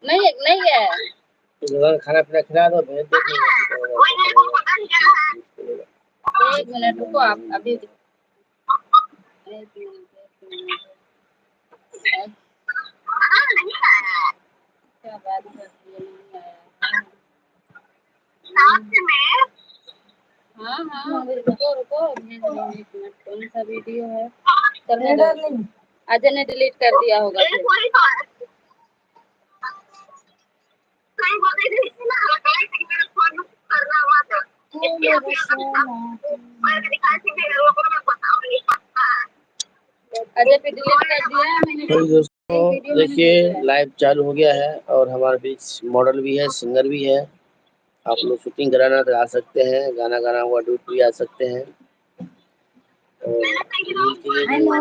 नहीं नहीं है खाना पीना खिला दो भेज दो। 1 मिनट रुको आप अभी क्या बात करती है हाँ रुको रुको भेज रही हूँ 1 मिनट। कौन सा वीडियो है अजय ने डिलीट कर दिया होगा अजय पे डिलीट कर दिया है मैंने। तो दोस्तों देखिए लाइव चालू हो गया है और हमारे बीच मॉडल भी है, सिंगर भी है। आप लोग शूटिंग कराना तो आ सकते हैं, गाना गाना हुआ डूट भी आ सकते हैं। हेलो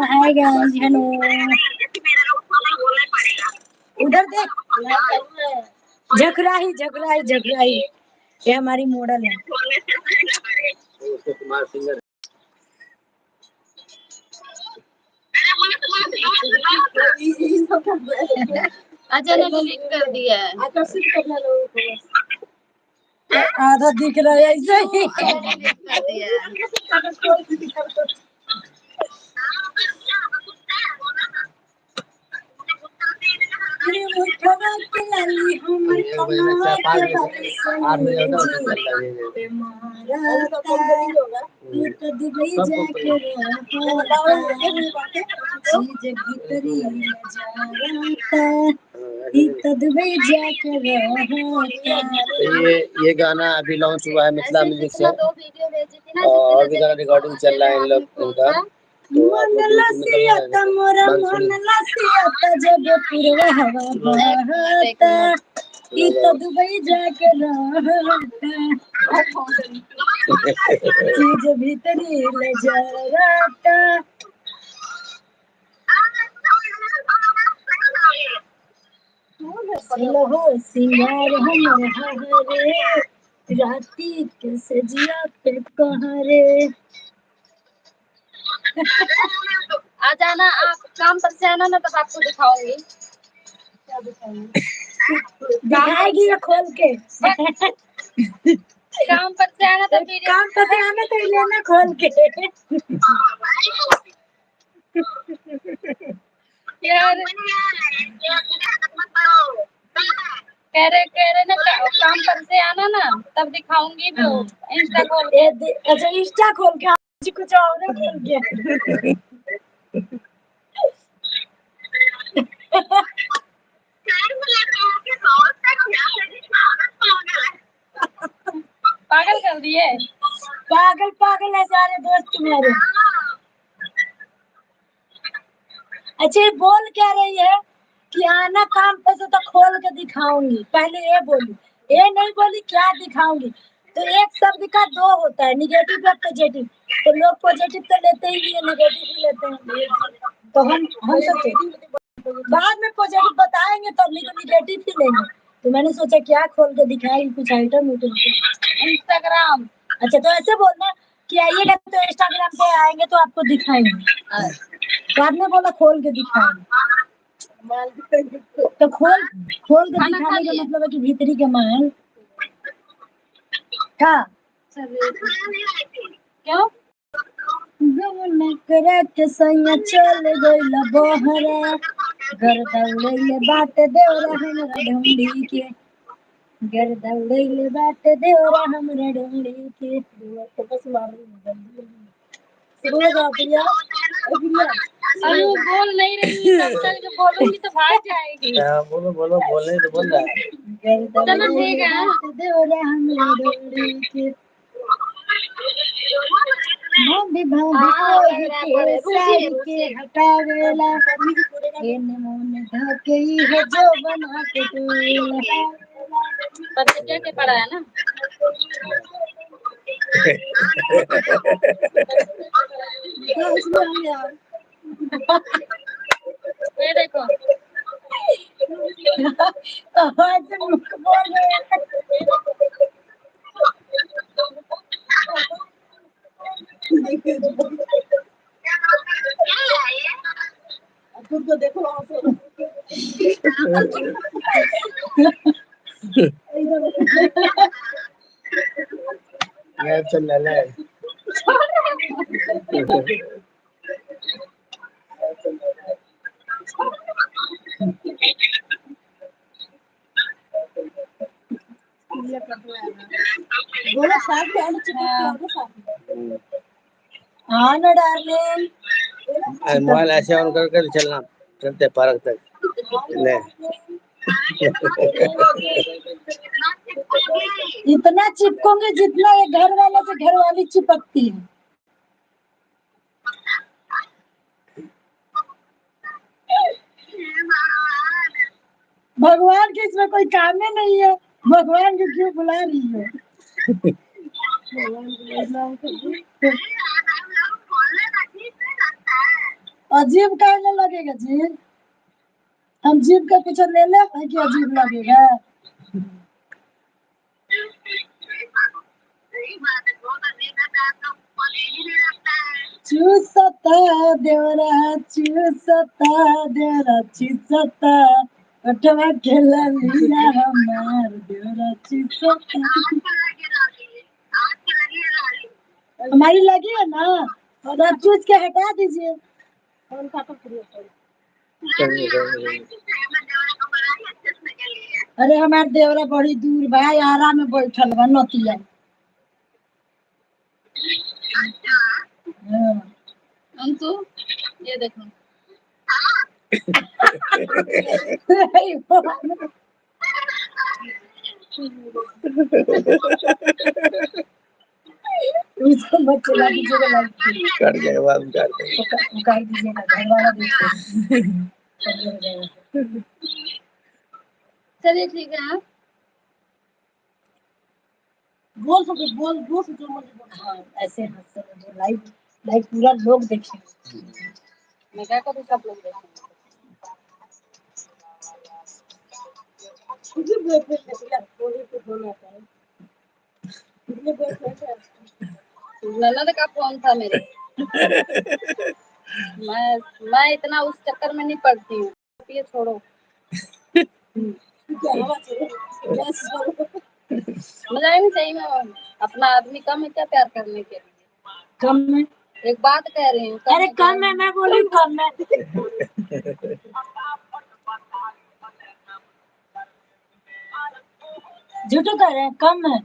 हाय गाइस हेलो उधर देख जगराही ये हमारी मॉडल है। कुमार सिंगर अजय ने डिलीट कर दिया है। आधा दिख रहा है ऐसे ही ये गाना अभी लॉन्च हुआ है मिथिला म्यूजिक से और भी गाना रिकॉर्डिंग चल रहा है इन लोग इनका। दुबई जाके चीज भीतरी ले जा हो सिंगार हमारे राती के सजिया पे कहाँ रे। आ जाना आप काम पर से आना ना तब आपको दिखाऊंगी। क्या दिखाऊंगी? दिखाएगी या खोल के काम पर से आना तो काम पर से आना तो लेना खोल के यार कह रहे ना काम पर से आना ना तब दिखाऊंगी भी इंस्टा खोल के। अच्छा इंस्टा खोल के कुछ और खोल के पागल कर दिए पागल है सारे दोस्त तुम्हारे। अच्छा बोल क्या रही है कि आना काम पे से तो खोल के दिखाऊंगी। पहले ये बोली ये नहीं बोली क्या दिखाऊंगी। तो एक शब्द का दो होता है निगेटिव और पॉजिटिव। तो लोग पॉजिटिव तो लेते ही नहीं निगेटिव भी लेते हैं। तो हम सब बाद में पॉजिटिव बताएंगे तो नहीं तो निगेटिव ही लेंगे। तो मैंने सोचा क्या खोल के दिखाएंगे कुछ आइटम इंस्टाग्राम। अच्छा तो ऐसे बोलना कि आइएगा तो इंस्टाग्राम पे आएंगे तो आपको दिखाएंगे। बाद में बोला खोल के दिखाएंगे। तो खोल के दिखाने का मतलब है कि भीतरी के माल का क्यों करत संग चल गइला बहरा घर दौड़ैले बात देवरा हमरा ढूंढी के घर दौड़ैले बात देवरा हमरा ढूंढी के बस मारू अरे वो बोल नहीं रही तब तक जो बोलूंगी तो भाग जाएगी। बोलो बोलने तो बोल रहा है। चलो ठीक है देवरा हमरा ढूंढी के भाभी के हटावेला एने मोने ढके ही है जो बना के टोला प्रतिज्ञा के पड़ा है ना। ये देखो आवाज मुख बोल रहे हैं। तुम तो देखो मैं चल ले ले बोलो साथ में आलू चिकन हाँ ना डार्लिंग मोबाइल ऐसे ऑन कर चलना, चलते पार्क तक ले। इतना चिपकोगे जितना ये घर वाले से घर वाली चिपकती है। भगवान के इसमें कोई काम ही नहीं है, भगवान को क्यों बुला रही है? अजीब कहने लगेगा जी, हम जीव के पीछे ले ले है कि अजीब लगेगा? चूसता देवरा चूसता देवरा चूसता कटवा खेला लिया हमार देवरा चूसता। हमारी लगी है ना, और आप चूस के हटा दीजिए। अरे हमारे देवरा बड़ी दूर भाई, आरा में बैठल बा नतिया। हाँ। अंशु ये देखो उसको मत चला दीजिएगा, लाइट कट गए बाद कर देंगे। कर दीजिएगा, घर वाला देखिए। चलिए ठीक है। हाँ बोल सके बोल बोल जो मर्जी बोल। हाँ ऐसे हंस लाइट लाइट पूरा लोग देखे। मैं क्या करूँ, सब लोग देखेंगे। मुझे बॉयफ्रेंड निकला बोले तो बोला था मुझे बॉयफ्रेंड है। ननद का फोन था मेरे। मैं इतना उस चक्कर में नहीं पड़ती हूँ, ये छोड़ो। क्या हवा चले बस मजा ही नहीं चाहिए में अपना आदमी कम है क्या प्यार करने के लिए? कम में एक बात कह रही हूँ, अरे कम है, मैं बोली कम है। झूठो कह रहे हैं कम है।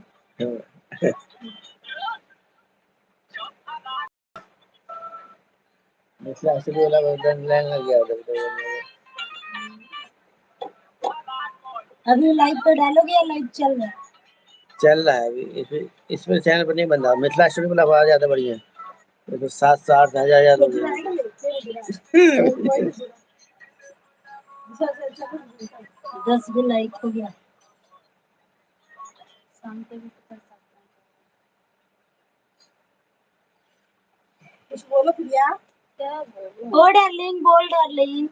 मिथिला से बोला बदन लेंगे गया उधर तो अभी लाइव पे डालोगे या लाइव चल रहा है? चल रहा है अभी। इसमें चैनल पर नहीं बन रहा। मिथिला स्टोरी वाला आवाज ज्यादा बढ़िया है तो 7-8 हजार हो गया। 10 भी लाइक हो गया। शाम को भी पता चलता है। कुछ बोलो प्रिया। क्या बोलूं? बोल डार्लिंग।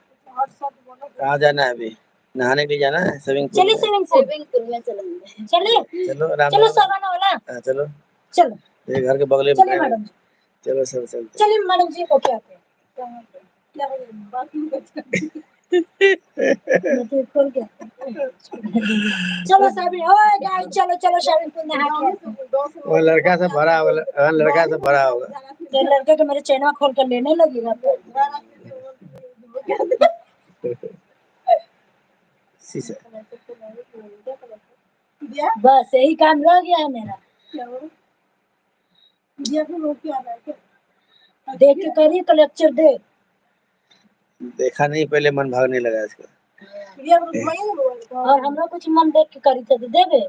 कहाँ जाना है अभी? नहाने के लिए जाना है स्विमिंग पूल चलिए में? स्विमिंग पूल स्विमिंग पूल में चलेंगे। चलिए चलो आराम चलो से। सावन वाला हाँ, चलो चलो ये घर के बगल में चलिए है। मैडम चलो सब चलते चलिए मैडम जी को क्या क्या हो गया? बाथरूम में खोल के चलो सभी हो गाइस, चलो चलो स्विमिंग पूल नहा के आते हैं। वो लड़का सब भरा होगा, लड़का सब भरा होगा। ये लड़के के मेरे चैनल खोल कर लेने लगेगा तो शीशा बस यही काम रह गया है मेरा। देख के करिए तो लेक्चर दे। देखा नहीं पहले मन भागने लगा इसका। और हम लोग कुछ मन देख के करी तो देबे।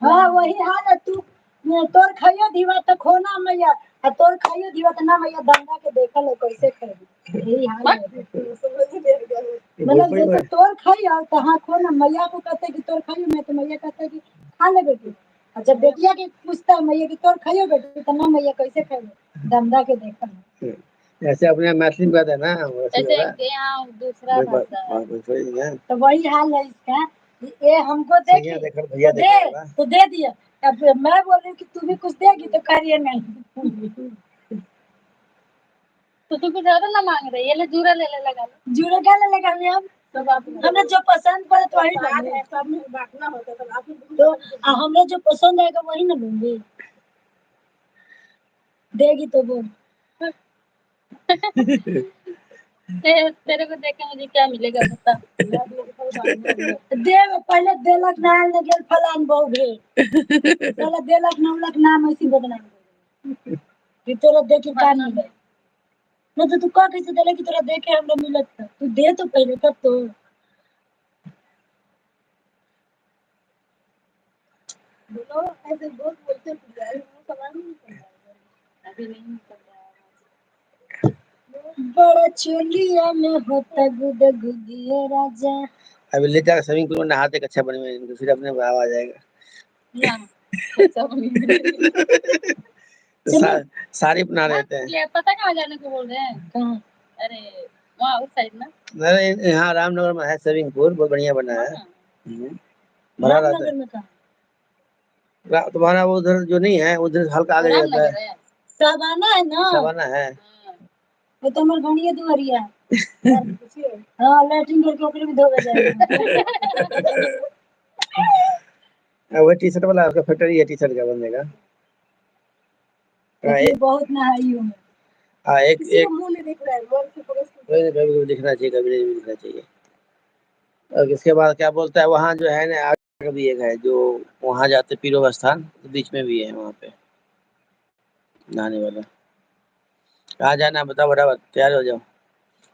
हाँ वही हाल है। तू तोर खाइयो दीवा तो खोना मैया, और तोर खाइयो दीवा तो ना मैया दंगा के देखल है कैसे खाई। यही हाल है। मतलब जैसे तोर खाइयो तो हाँ खोना मैया को कहते कि तोर खाइयो, मैं तो मैया कहते कि खा ले बेटी। और जब बेटिया के पूछता है मैया कि तोर खाइयो बेटी तो ना मैया कैसे खाइयो, दंगा के देखल है। ऐसे अपने मैथिली में कहते हैं ना वैसे ऐसे वाला। इनके यहाँ दूसरा भाषा है। तो वही हाल है इसका। ये हमको देखी भैया तो दे दिया। अब मैं बोल रही हूँ कि तू भी कुछ देगी तो करिए नहीं। तो तू कुछ ज्यादा ना मांग रही है, ये ले जूरा ले लगा लो। जुड़े क्या ले लेगा हम? हमें जो पसंद पड़े तो वही लेंगे। सब में बांटना होता तो आप तो हमें जो पसंद आएगा वही ना लूंगी। देगी तो बोल। तेरे को देख के मुझे क्या मिलेगा बता। दे पहले देलक ना आयल गेल फलान बहु भेल। पहले देलक 9 लाख नाम ऐसी बदनाम कि तोरा देख के का मिले। ना तो तू का कैसे देले कि तोरा देख के हमरा मिलत था। तू दे तो पहले तब तो। बोलो ऐसे बहुत बोलते हैं, सवाल नहीं करता अभी नहीं निकल रहा है। बड़ा चोलिया में होता गुद गुदिया राजा। अभी ले जाकर स्विमिंग पूल में नहाते एक अच्छा बने में इनको फिर अपने भाव आ जाएगा। ना अच्छा बनी। तो साड़ी अपना लेते हैं। ये पता कहाँ जाने को बोल रहे हैं? कहाँ? अरे वहाँ उस साइड ना। अरे यहाँ रामनगर में है स्विमिंग पूल, बहुत बढ़िया बना है। भरा रहता रामनगर में कहाँ? है। तुम्हारा वो उधर जो नहीं है, उधर हल्का आगे रहता रामनगर है। है। सवाना है ना? सवाना है। हाँ। वो तो हमारे घनिया दुआरिया है। हाँ लैट्रिन करके ओकरे में धोवे जाएगा। वो टी शर्ट वाला उसका फैक्ट्री है टी शर्ट का बनने का। हाँ, इसलिए बहुत नहाई हूँ। एक किसी एक को मुंह नहीं दिख रहा है, बोल के पड़ोस को। कभी कभी दिखना चाहिए, कभी नहीं दिखना चाहिए। और इसके बाद क्या बोलता है वहाँ जो है ना, आगे भी एक है जो वहाँ जाते पीरो स्थान, बीच में भी है वहाँ पे नहाने वाला। कहाँ जाना है बताओ, बराबर तैयार हो जाओ।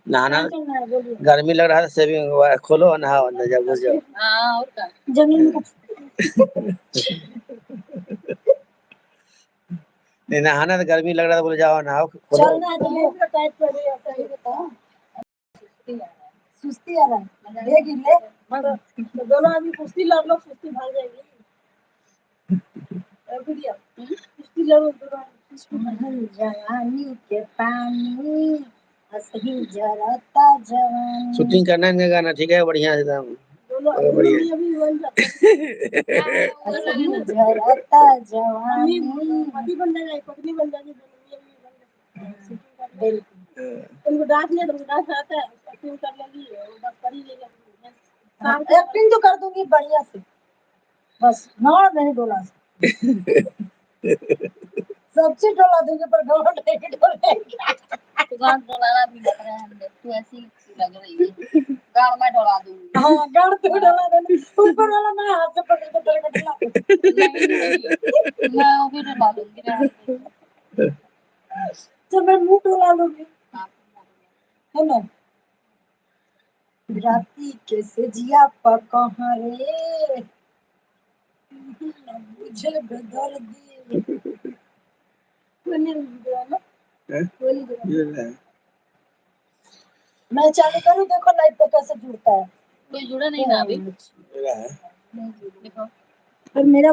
नहाना कहाँ चलना है बोलिए? गर्मी लग रहा है, सेविंग खोलो और नहाओ, अंदर जाओ, घुस जाओ। हाँ और क्या। जमीन में नहीं नहाना तो गर्मी लग रहा है, बोले जाओ नहाओ खोलो। चलना है तो ले टाइट कर दे। सही बताओ। सुस्ती आ रहा है। देगी ले। तो दोनों आदमी कुश्ती लड़ लो, कुश्ती भाग जाएगी। बढ़िया कुश्ती लड़ो दोनों आदमी। जवानी के पानी असही जरता जवानी। शूटिंग करना है इनका गाना, ठीक है बढ़िया से एकदम दोनों बढ़िया। अभी बोल जाता असही जरता जवानी। अभी बन जाएगा, पत्नी बन जाएगी दोनों। बिल्कुल। उनको डांस नहीं, तुमको डांस आता है, एक्टिंग कर लेगी, वो बस कर ही लेगा। एक्टिंग तो कर दूंगी बढ़िया से। बस नॉट नहीं डोला से। सब चीज डोला दूंगी पर डोला नहीं डोलेगी। तो गांड डोलाना भी लग रहा है हमने, तू ऐसी लग रही है। गांड मैं डोला दूंगी। हाँ गाड़ तो डोला देना। ऊपर वाला मैं हाथ से पकड़ के तेरे को डोला दूंगी। नहीं मैं वो भी डोला दूंगी ना। तो मैं मुंह डोला लूंगी है ना। राती के सजिया पर कहाँ रे मुझे बेदर्दी। मैं चालू करूँ देखो लाइट पे कैसे जुड़ता है। कोई जुड़ा नहीं ना अभी। है। देखो पर मेरा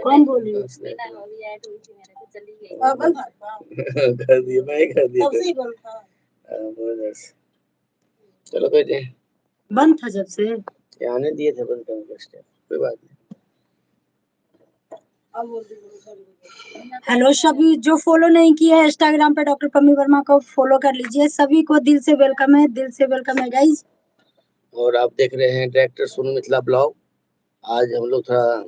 कौन बोली? बिना अभी ऐड हुई थी मेरे को चली गई। कर दिया, मैं ही कर दिया। चलो बेटे, बंद था जब से। आने दिए थे बंद करने के स्टेप, कोई बात नहीं। हेलो सभी जो फॉलो नहीं किए हैं इंस्टाग्राम पे डॉक्टर पम्मी वर्मा को फॉलो कर लीजिए। सभी को दिल से वेलकम है, दिल से वेलकम है गाइस। और आप देख रहे हैं डायरेक्टर सोनू मिथिला ब्लॉग। आज हम लोग थोड़ा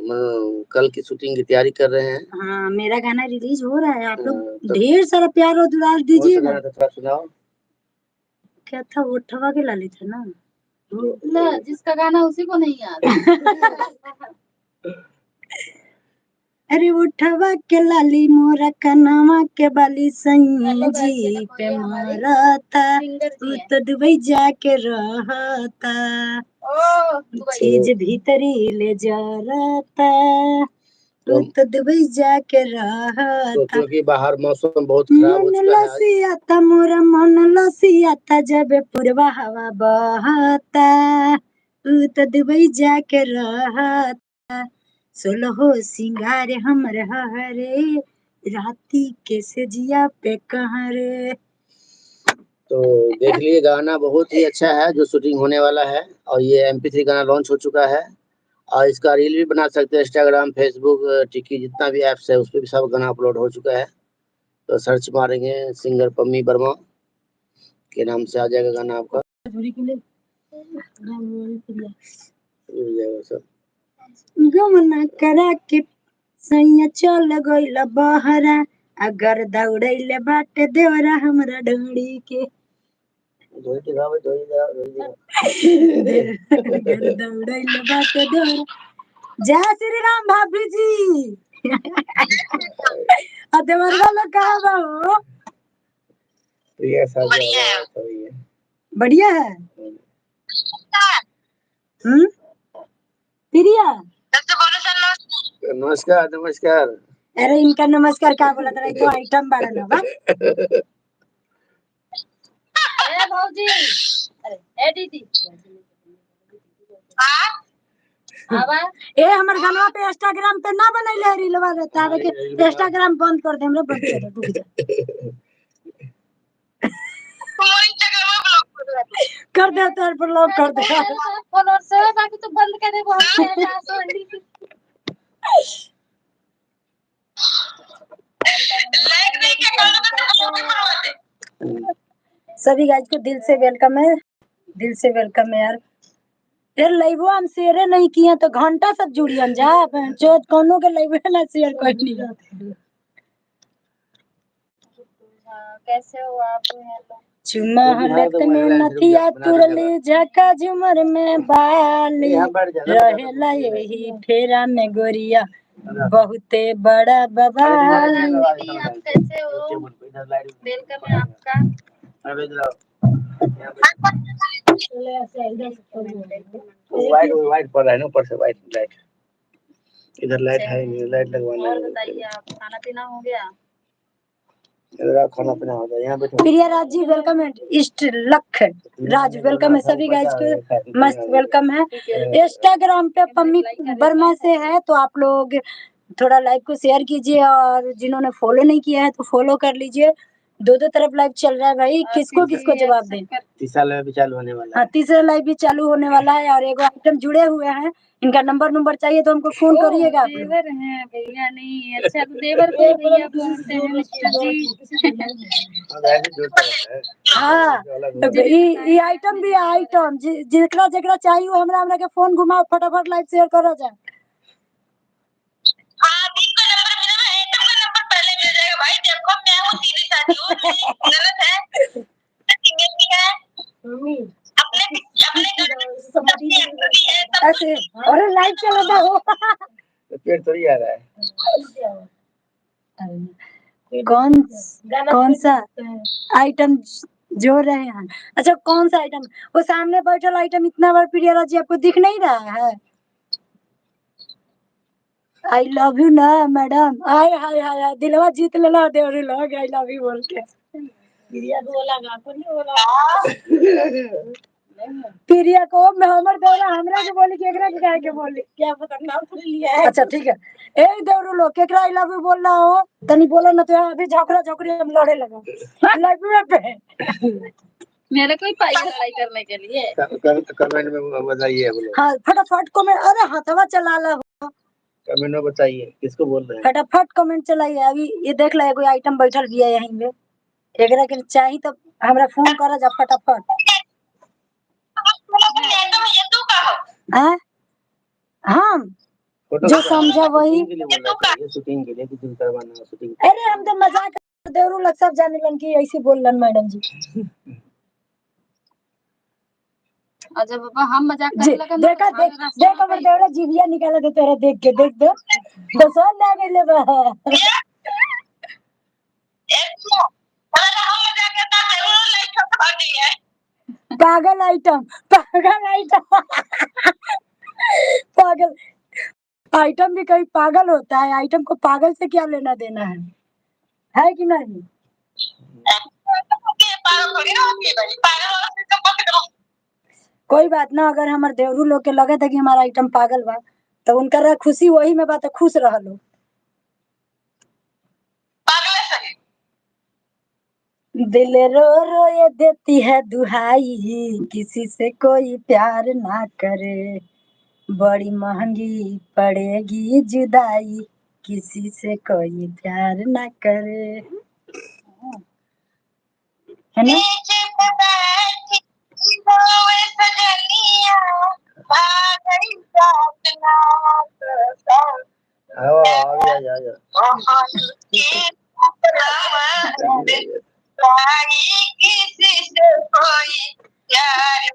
कल की शूटिंग की तैयारी कर रहे हैं। हाँ, मेरा गाना रिलीज हो रहा है, आप लोग तो ढेर सारा प्यार और दुलार कौन सा दीजिएगा। गाना था थोड़ा सुनाओ। क्या था वो? ठवा के लाली था ना। ना, जिसका गाना उसी को नहीं याद। अरे उठवा के लाली मोरा कनावा के बाली जी पे मारता तू तो दुबई जाके रहता चीज भीतरी ले जाता तू तो दुबई जाके रहता। तो क्योंकि बाहर मौसम बहुत खराब हो मन चुका है आज। लसियाता मोरा मन लसियाता जब पूर्वा हवा बहता तू तो दुबई जाके रहता सोलहो सिंगार हमर हरे राती के सजिया पे कहाँ रे। तो देख लिए गाना बहुत ही अच्छा है जो शूटिंग होने वाला है। और ये MP3 गाना लॉन्च हो चुका है और इसका रील भी बना सकते हैं। इंस्टाग्राम, फेसबुक, टिकी जितना भी ऐप्स है उस पर भी सब गाना अपलोड हो चुका है। तो सर्च मारेंगे सिंगर पम्मी वर्मा के नाम से आ जाएगा गाना आपका, मिल जाएगा सब। गमना करा के सैया चल गइल बहरा अगर दौड़ैले बाटे देवरा हमरा डंडी के धोई के गावे, धोई के गावे। अगर दौड़ैले बाटे देवरा। जय श्री राम भाभी जी। देवरवा लोग कहाँ बा हो? प्रिया सब बढ़िया है। बढ़िया है। प्रिया नमस्कार नमस्कार। अरे इनका नमस्कार क्या बोला था? तो आइटम बड़ा ना बा। ए भौजी, अरे ए दीदी, आवा ए हमर गानवा पे इंस्टाग्राम पे ना बनैले रीलवा रहता है कि इंस्टाग्राम बंद कर दे हमरे बच्चे रुक जा। कर दे तोर ब्लॉक कर दे। फॉलोअर से बाकी तो बंद कर दे बहुत सभी गाइस को दिल से वेलकम है, दिल से वेलकम है यार। यार लाइव हम शेयर नहीं किया तो घंटा सब जुड़ियन जा जो कोनो के लाइव ना शेयर कर ली। कैसे हो आप? हेलो चुमा हलक में नथिया तुरली झका झुमर में बाली रहेला यही फेरा में गोरिया बहुते बड़ा बवाल। दीदी, आप कैसे हो? वेलकम है आपका। वाइट पड़ रहा है ना ऊपर से, वाइट लाइट। इधर लाइट है नहीं, लाइट लगवाना है। और बताइए, आप खाना पीना हो गया? खाना पीना हो गया। यहाँ पे प्रिया राज जी वेलकम है। इष्ट लख राज वेलकम है। सभी गाइस को मस्त वेलकम है। इंस्टाग्राम पे पम्मी वर्मा से है तो आप लोग थोड़ा लाइव को शेयर कीजिए और जिन्होंने फॉलो नहीं किया है तो फॉलो कर लीजिए। दो तरफ लाइव चल रहा है भाई, किसको किसको जवाब दें। तीसरा लाइव भी चालू होने वाला है। हाँ, तीसरा लाइव भी चालू होने वाला है और एक आइटम जुड़े हुए हैं। इनका नंबर चाहिए तो हमको फोन करिएगा। देवर हैं भैया? नहीं, अच्छा तो देवर को भैया बोलते हैं मिस्टर जी। हाँ, ये आइटम भी है। आइटम जेकरा जेकरा चाहिए वो हमरा के फोन घुमाओ, फटाफट लाइव शेयर करो जाए। ऐसे अरे लाइव चला था वो। पेट थोड़ी आ रहा है। कौन सा आइटम जोड़ रहे हैं? अच्छा कौन सा आइटम? वो सामने बैठल आइटम इतना बार प्रिया राज जी आपको दिख नहीं रहा है? आई लव यू ना मैडम। हाय हाय हाय दिलवा जीत लेना देवरी लोग आई लव यू बोल के। प्रिया बोला गा तो नहीं बोला। प्रिया को मैं हमर देवरा हमरा के बोली केकरा के काहे के बोली क्या पता नाम तो लिया है। अच्छा ठीक है ए देवरू लोग केकरा आई लव यू बोल रहा हो तनी बोलो ना तो अभी झगड़ा झगड़ी हम लड़े लगा लव यू पे मेरे को ही पाई लड़ाई करने के लिए। कमेंट में बताइए बोलो। हाँ फटाफट कमेंट अरे हथवा चला ला कमेंट में बताइए किसको बोल रहे हैं। फटाफट कमेंट चलाइए अभी ये देख ले कोई आइटम बैठल भी है यहीं पे एकरा के चाहिए तो हमरा फोन करा जा फटाफट। हैं हम जो समझा वही शूटिंग के लिए कुछ करवाना शूटिंग। अरे हम तो मजाक देवरू लोग सब जाने लन की ऐसे बोलन मैडम जी। अच्छा पापा हम मजाक जी करने लगे ना देखा तो देख देख हमर देवरा जीविया निकाला दे तेरा देख के देख दे बसन ना गेले बा पागल आइटम पागल आइटम भी कहीं पागल होता है आइटम को पागल से क्या लेना देना है कि नहीं। कोई बात ना अगर हमारे देवरू लोग के लगे था कि हमारा आइटम पागल बा तो उनका खुशी वही में बात खुश रह लो। दिल रो रो ये देती है दुहाई किसी से कोई प्यार ना करे बड़ी महंगी पड़ेगी जुदाई किसी से कोई प्यार ना करे है ना।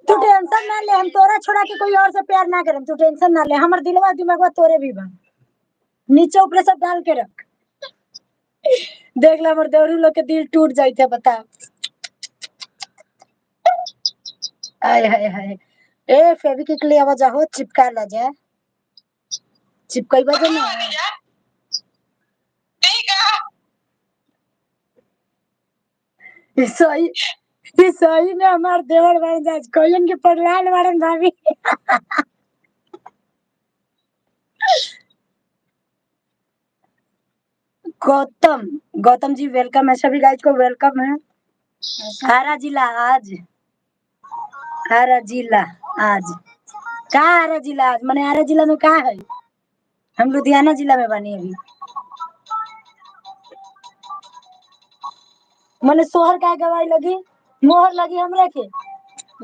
तू टेंशन ना ले हम तोरा छोड़ा के कोई और से प्यार ना करम तू टेंशन ना ले हमर दिलवा दिमागवा तोरे भी बा नीचे ऊपर सब डाल के रख देख ला हमर देवरू लोग के दिल टूट जाइते बता। आय हाय हाय ए फेविक्विक ले आवा जाओ चिपका ला जा चिपकाई बजे ना सही में हमार देवर बन जा कोयन के पगलाल वारन भाभी गौतम गौतम जी वेलकम है सभी गाइस को वेलकम है। आरा जिला आज आरा जिला आज का आरा जिला आज माने आरा जिला में का है हम लुधियाना जिला में बनी अभी माने सोहर का गवाही लगी मोहर लगी हमरा के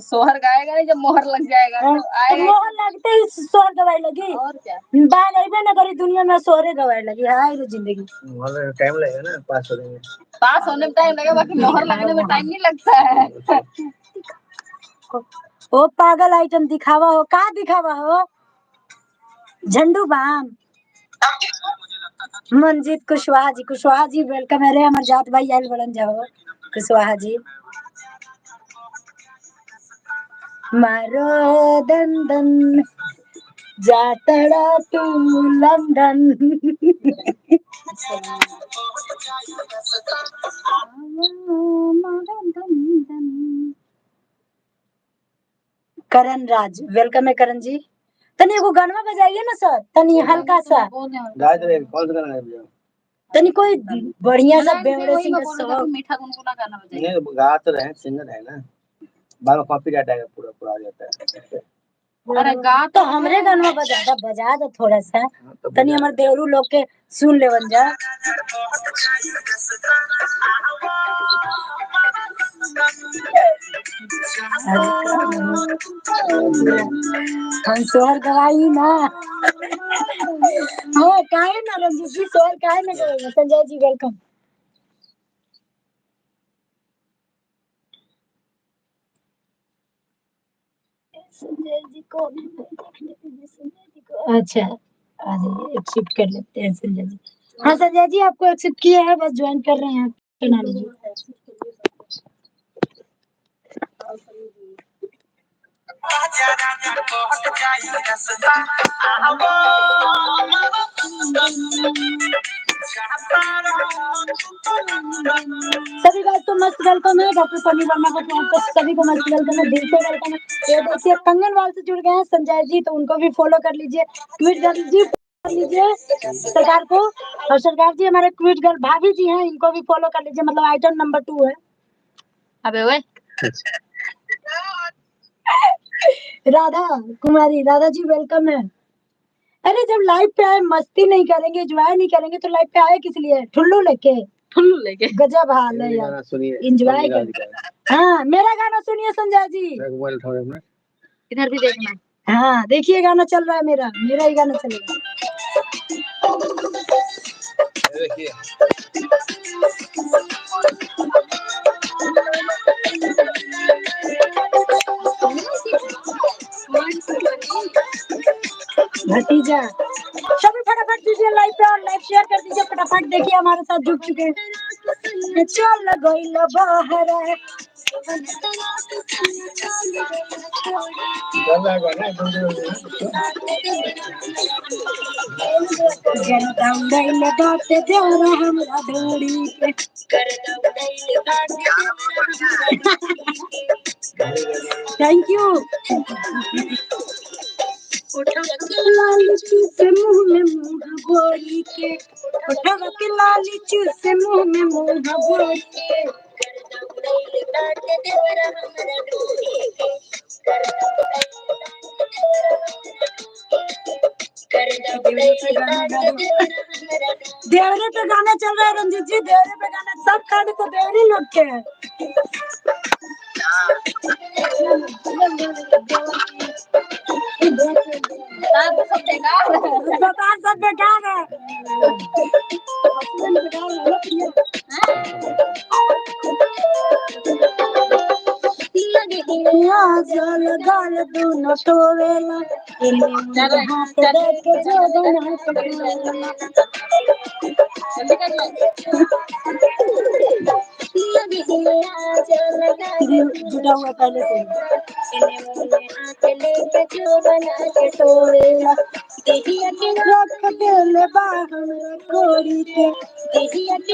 सोहर गाएगा नहीं जब मोहर लग जाएगा तो आएगा मोहर लगते ही सोहर गवाही लगी और क्या बात अइबे ना करी दुनिया में सोहरे गवाही लगी हाय रे जिंदगी मोहर टाइम लगेगा ना पास होने में टाइम लगेगा बाकी मोहर लगने में टाइम नहीं लगता है। ओ पागल आइटम दिखावा हो का दिखावा हो झंडू बाम मंजीत कुशवाहा जी वेलकम है रे हमर जात भाई आइल बड़न जाओ कुशवाहा जी मारो दंदन जातड़ा तू लंदन करण राज वेलकम है करण जी तनी एगो गाना बजाइए ना सर तनी हल्का सा गाय दे कौन सा गाना है तनी कोई बढ़िया सा बेवड़े सिंगर सॉन्ग मीठा गुनगुना गाना बजाइए नहीं गा तो रहे सिंगर है ना बाद में कॉपीराइट आएगा पूरा आ जाता है। अरे गा तो हमरे गाना बजा दो थोड़ा सा तनी हमर देवरू लोग के सुन लेवन जा हम सोहर गवाई ना हाँ काहे ना रंजीत जी सोहर काहे ना गवाई संजय जी वेलकम संजय जी को अच्छा एक्सेप्ट कर लेते हैं संजय जी हाँ संजय जी आपको एक्सेप्ट किया है बस ज्वाइन कर रहे हैं बना लीजिए सभी गाइस को मस्त वेलकम है डॉक्टर सनी वर्मा को चैनल पर सभी को मस्त वेलकम है, दिल से वेलकम है। ये देखिए कंगनवाल से जुड़ गए हैं संजय जी, तो उनको भी फॉलो कर लीजिए, ट्वीट कर लीजिए सरकार को। और सरकार जी हमारे ट्वीट गर्ल भाभी जी हैं, इनको भी फॉलो कर लीजिए, मतलब आइटम नंबर 2 है। अबे ओए राधा कुमारी, राधा जी वेलकम है। अरे जब लाइव पे आए मस्ती नहीं करेंगे, एंजॉय नहीं करेंगे तो लाइव पे आए किस लिए? ठुल्लू लेके गजब हाल है यार, एंजॉय कर। हाँ मेरा गाना सुनिए संजय जी, इधर भी देखना। हाँ देखिए गाना चल रहा है, मेरा ही गाना चलेगा। देखिए भतीजा सभी फटाफट दीजिए लाइक पे और लाइक शेयर कर दीजिए फटाफट। देखिए हमारे साथ जुड़ चुके हैं। चल गइल बाहर गइल बाटे देवरा हमरा डोरी के थैंक यू। लाली चूसे मुंह में मुंह बोरी के, उठवा के लाली चूसे मुंह में मुंह बोरी के। देवरे पे गाना चल रहा है रंजीत जी, देवरे पे गाना सब खाने को देवरी लोग के है। सरकार सब बेकार है। जल गल दोनों टोवेला हाथ दे के जो बना जुटा हुआ पहले से रख दिल बाहर कोरी के,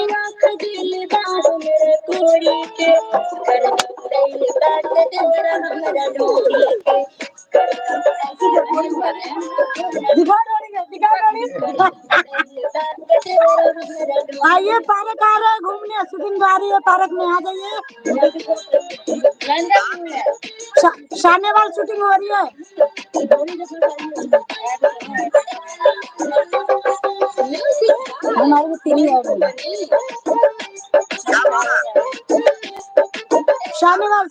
रख दिल बाहर कोरी के। आइए पार्क आ रहे हैं घूमने, शूटिंग आ रही है पार्क में, आ जाइए। शानेवाल शूटिंग हो रही है। हमारे तीन शानेवाल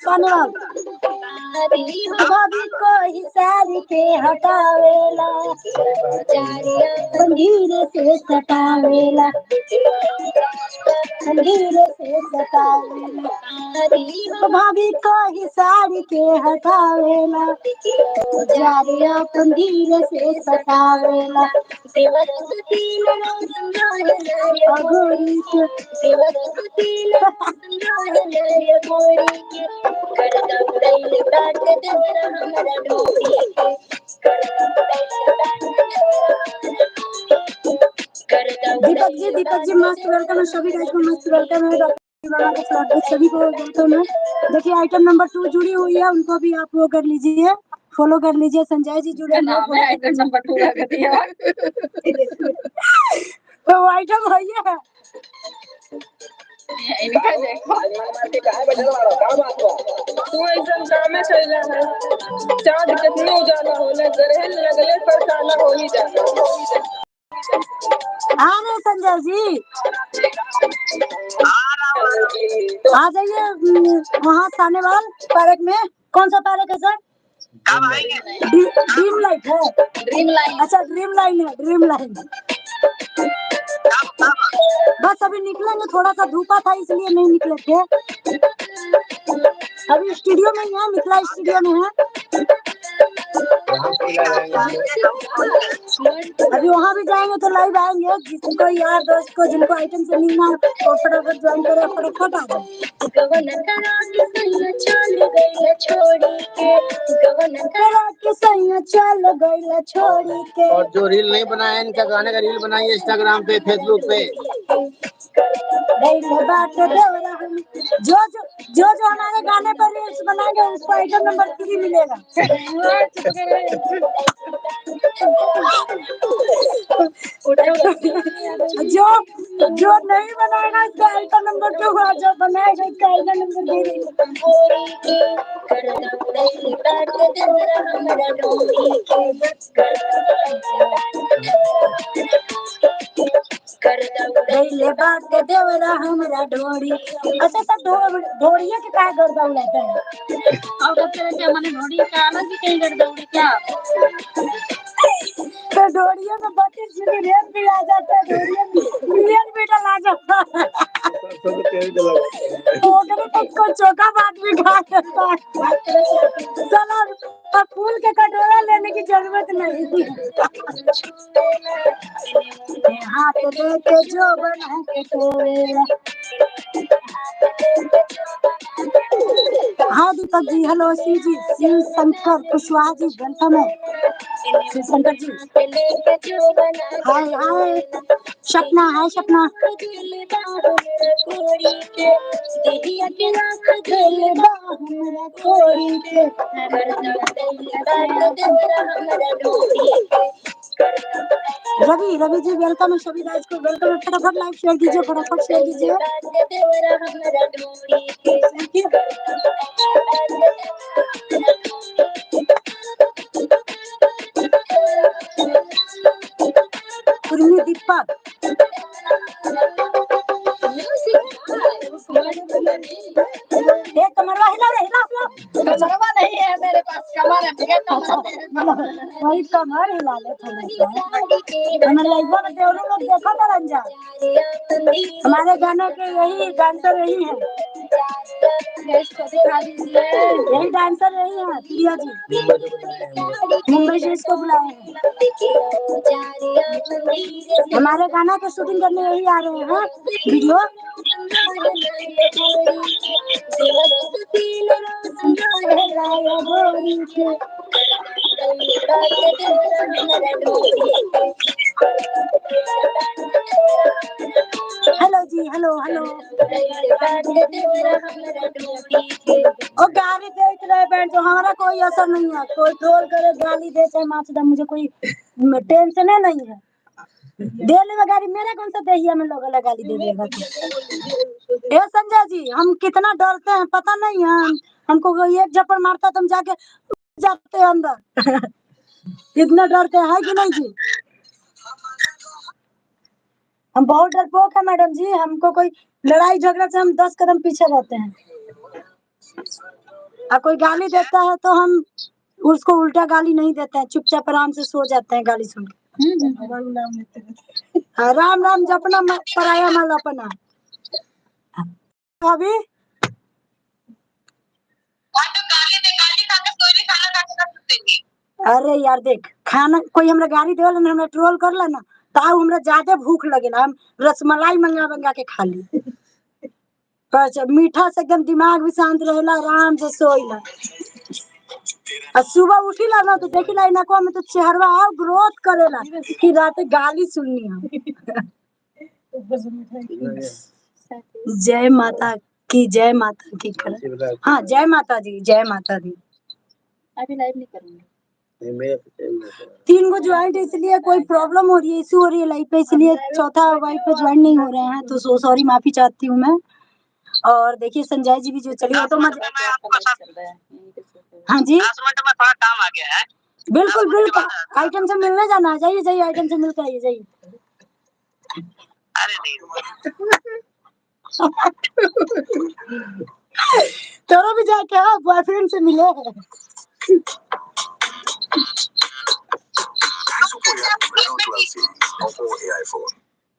भाभी को ही सारी के हटावेला, धीरे से सटावेला, धीरे से सटावेला। भाभी को ही सारी के हटावेला, जारिया धीरे से सटावेला। दीपक जी मस्त वेलकम है, सभी गाइस को मस्त वेलकम है, सभी को वेलकम है। देखिए आइटम नंबर 2 जुड़ी हुई है, उनको भी आप वो कर लीजिए, फॉलो कर लीजिए। संजय जी जुड़े हैं, आइटम नंबर 2 कर दिया। तो आइटम वही है। इनका देखो तू एकदम काम में चल रहा है, चाँद कितने उजाला होने ग्रहण लगले पर काला हो ही जाता। हाँ नहीं संजय जी आ जाइए वहाँ सानेवाल पार्क में। कौन सा पार्क है सर? ड्रीम लाइट है, ड्रीम लाइन। अच्छा ड्रीम लाइन है, ड्रीम लाइन। बस अभी निकलेंगे, थोड़ा सा धूपा था इसलिए नहीं निकले थे। अभी स्टूडियो में ही है, मिथिला स्टूडियो में है। अभी वहाँ भी जाएंगे तो लाइव आएंगे। जिसको यार दोस्त को जिनको आइटम से मिलना है तो फटाफट ज्वाइन करो, फटाफट आ जाओ। और जो रील नहीं बनाया इनका गाने का रील बनाइए इंस्टाग्राम पे, फेसबुक पे। दैले बात देवरा हम जो जो जो जो हमारे गाने पर रील्स बनाएंगे उसको आइटम नंबर 3 मिलेगा। जो जो नहीं बनाएगा उसका आइटम नंबर 2 और जो बनाएगा उसका आइटम नंबर 3 बात देवरा हमरा ढोरी। अच्छा सब ढोरिया के काय गर्दा उड़ाता है और कहते हैं कि हमारे घोड़ी का अलग ही कहीं कर दोगे क्या? तो ढोरिया में 32 जीबी रैम भी आ जाता है, ढोरिया में मिलियन भी डला जाता है। ओकरे तो कोई चोखा बात भी खा सकता है। चलो अब फूल के कटोरा लेने की जरूरत नहीं। हाथ लेके जो बना के तोड़ेला। हाँ दीपक जी, हेलो शिव जी, शिव शंकर कुशवाहा जी, वेलकम है शिव शंकर जी। हाय हाय सपना, हाय सपना। रवि रवि जी वेलकम है, सभी राज को वेलकम है। फटाफट लाइक शेयर कीजिए, फटाफट शेयर कीजिए। उर्मी दीपक कमरवा हिला रे, हिला कमरवा नहीं है मेरे पास, कमर है। वही कमर हिला ले थोड़ा सा। हमारे लाइवा में देवरू लोग देखो ना रंजा, हमारे गाने के यही डांसर यही है, यही डांसर यही है प्रिया जी, मुंबई से इसको बुलाए हैं। हमारे गाना के शूटिंग करने यही आ रहे हैं वीडियो। हेलो जी, हेलो हेलो। ओ गाली देख रहे बैठ जो, हमारा कोई असर नहीं है, कोई ट्रोल करे गाली दे चाहे माच दे, मुझे कोई टेंशन नहीं है। देने में गाली, मेरा कौन सा दहिया में लोग गाली दे देगा। ए संजय जी, हम कितना डरते हैं पता नहीं है, हमको कोई एक झप्पड़ मारता तो हम जाके जाते हैं अंदर। इतना डरते हैं कि नहीं जी? हम बहुत डरपोक है मैडम जी, हमको कोई लड़ाई झगड़ा से हम 10 कदम पीछे रहते हैं। और कोई गाली देता है तो हम उसको उल्टा गाली नहीं देते हैं, चुपचाप आराम से सो जाते हैं गाली सुन के। राम राम जपना पराया माल अपना। अभी अरे यार देख, खाना कोई हमरा गाली देवला ना, हमरा ट्रोल कर ला ना, ताऊ हमरा ज्यादा भूख लगेला, हम रसमलाई मंगा मंगा के खा ली। अच्छा मीठा से एकदम दिमाग भी शांत रहेला, आराम से सोइला। और सुबह उठिला ना तो देखिला इनका में तो चेहरा और ग्रोथ करेला कि रात गाली सुननी है। जय माता की, जय माता की कर। हाँ जय माता दी, जय माता दी। अभी लाइव नहीं करूंगी। 3 गो ज्वाइंट, इसलिए कोई प्रॉब्लम हो रही है, इशू हो रही है लाइफ पे, इसलिए चौथा वाइफ पे ज्वाइन नहीं हो रहे हैं, तो सो सॉरी, माफी चाहती हूँ मैं। और देखिए संजय जी भी जो चलिए तो मत। हाँ जी थोड़ा काम आ गया है। बिल्कुल बिल्कुल, आइटम से मिलने जाना है, जाइए जाइए, आइटम से मिलकर आइए, जाइए। अरे नहीं तोरो भी जाके बॉयफ्रेंड से मिले हैं।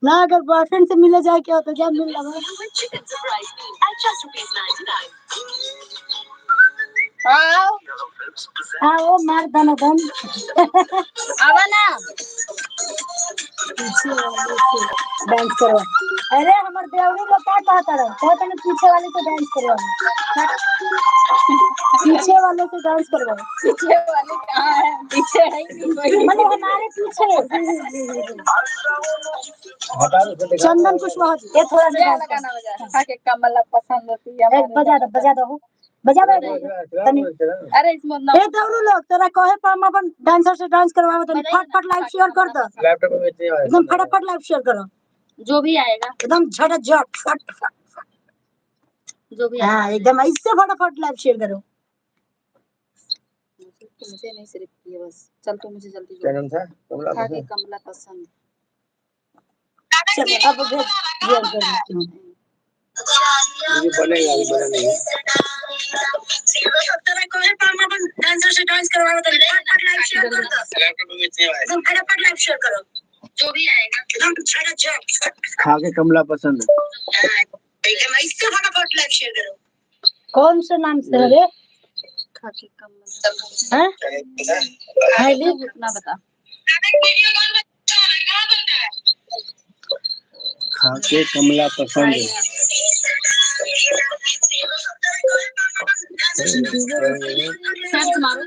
ना अगर बॉयफ्रेंड से मिले जाए क्या तो क्या मिल रहा है। आओ मार दन दन आवा ना डांस करो। अरे हमार देवरी लोग क्या कहता रहे पीछे वाले से डांस करो पीछे वाले से डांस करो पीछे वाले कहाँ है पीछे है ही नहीं कोई मतलब हमारे पीछे चंदन कुशवाहा ये थोड़ा सा क्या डांस लगाना बजा खाके कमला पसंद होती है एक बजा दो बजा दो तनी अरे इसमें ना ए दौड़ू लोग तेरा कहे पर हम अपन डांसर से डांस करवाओ तनी फटाफट लाइव शेयर कर दो लैपटॉप में एकदम फटाफट लाइव शेयर करो जो भी आएगा एकदम झटझट फट जो भी हाँ एकदम ऐसे फटाफट लाइव शेयर करो मुझे नहीं सिर्फ ये बस चल तो मुझे जल्दी क्या नाम था कमला खाके कमला पसंद चलो अब भेज शेयर कर देती हूं ये बनेगा अभी बना नहीं तेरा कहे पर हम अपन डांसर से डांस करवाओ तनी फटाफट लाइव शेयर कर दो लैपटॉप में एकदम फटाफट लाइव शेयर करो जो भी आएगा एकदम झटझट खाके कमला पसंद एकदम ऐसे फटाफट लाइव शेयर करो कौन से नाम से है रे खाके कमला हैं हाईली इतना बता खाके कमला पसंद सर्च मारो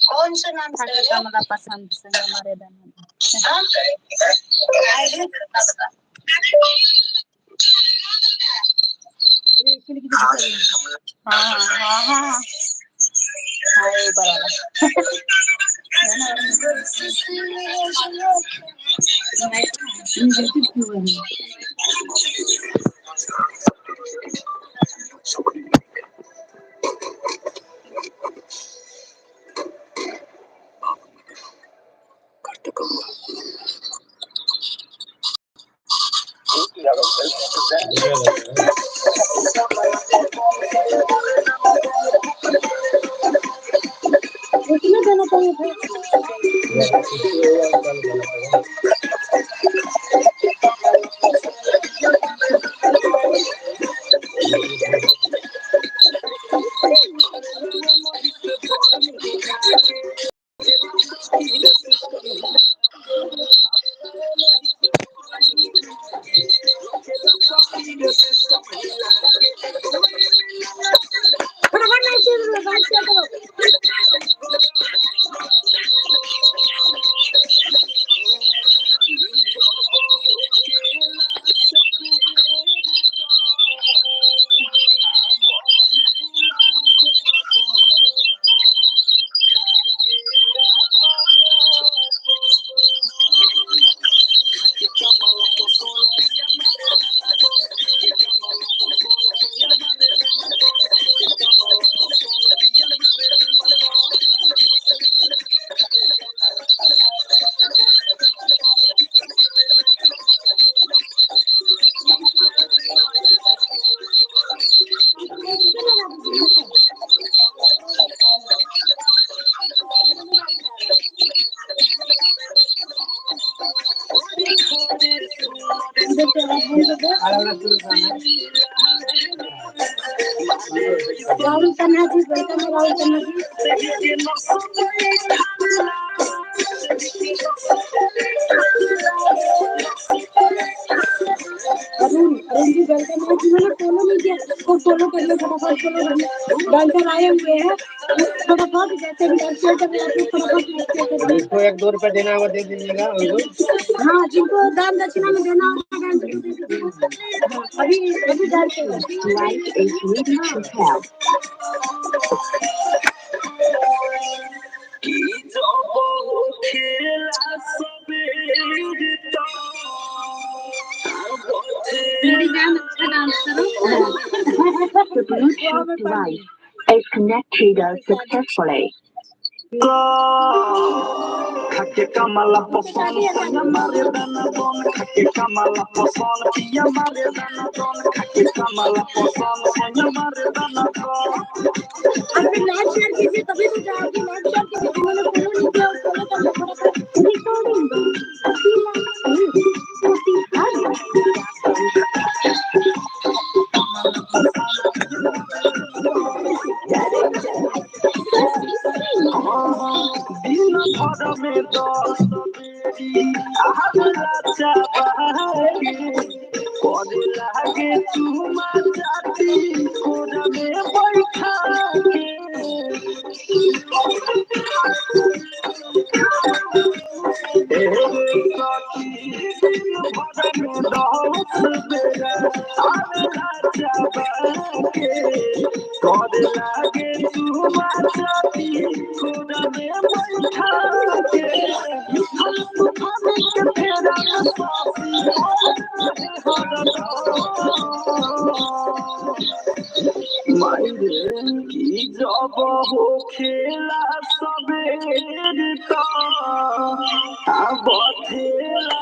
कौन सा नाम से खाके कमला पसंद से हमारे दाना हाँ हाँ हाँ हाँ ऊपर वाला कितना देना चाहिए था फटाफट लाइव शेयर करो राहुल तन्हा जी वेलकम है राहुल तन्हा जी अरुण जी वेलकम है जी मैंने फॉलो नहीं किया तो फॉलो कर लो फटाफट फॉलो कर लो डांसर आए हुए हैं फटाफट जैसे भी डांस कर रहे हैं फटाफट जिसको 1-2 रुपए देना होगा दे दीजिएगा हाँ जिनको दान दक्षिणा में देना होगा अभी डांस मेरी जान अच्छा डांस करो The Bluetooth device is connected successfully. खाके कमला पसंद हमारे दाना दोन खाके कमला पसंद किया हमारे दाना दोन खाके कमला पसंद हमारे दाना दोन अभी लाइव शेयर कीजिए तभी तो जाओगे लाइव शेयर कीजिए मैंने फॉलो नहीं किया फॉलो कर लो फटाफट रिकॉर्डिंग दिन भर में 10 बेरी आवेला चाबाके करे लागे चुमा चाटी कोरा में बैठा के की जब हो खेला सबेर तो अब खेला